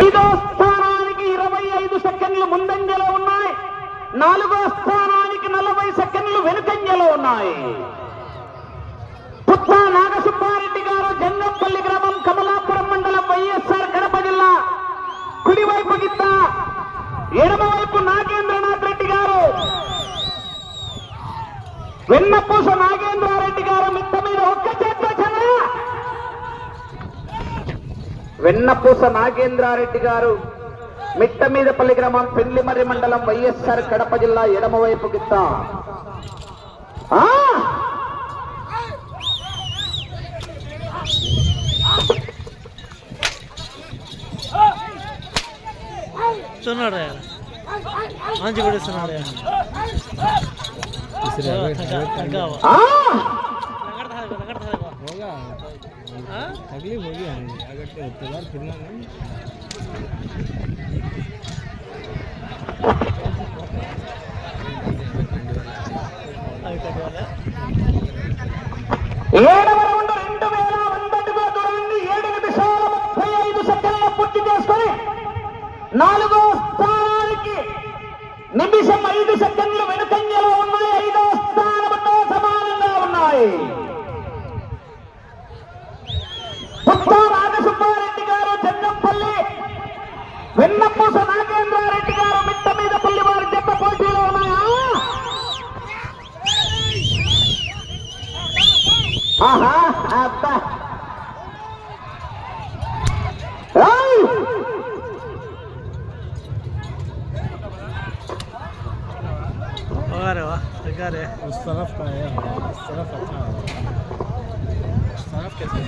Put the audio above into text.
ఐదో స్థానానికి 25 సెకండ్లు ముందంజలో ఉన్నాయి. నాలుగో స్థానానికి 40 సెకండ్లు వెనుకంజలో ఉన్నాయి. పుత్త నాగసుబ్బారెడ్డి గారు, జంగంపల్లి గ్రామం, కమలాపురం మండలం, వైఎస్ఆర్ కడప జిల్లా. కుడివైపు గిత్త, ఎడమవైపు నాగేంద్రనాథ్ రెడ్డి గారు, వెన్నపూస నాగేంద్రారెడ్డి గారు. మిత్త మీద ఒక్క చేత వెన్నపూస నాగేంద్రారెడ్డి గారు, మిట్ట మీదపల్లి గ్రామం, పెండ్లిమర్రి మండలం, వైఎస్ఆర్ కడప జిల్లా. ఎడమవైపు గిత్త. మంచి పడిస్తున్నాడు. तकलीफ होगी अगर बार फिरना नहीं। నాలుగో స్థానానికి నిమిషం 5 సెకండ్లు వెనుకంజలో ఉన్నాయి. ఐదో స్థానంతో సమానంగా ఉన్నాయి. పుత్త నాగసుబ్బారెడ్డి గారు, జంగంపల్లి, వెన్నపూస నాగేంద్రారెడ్డి గారు, మిట్ట మీద పల్లి వారి జత పోటీలో ఉన్నాయా? ఆహా, అబ్బా, उस तरफ का है, इस तरफ अच्छा है। इस तरफ कैसे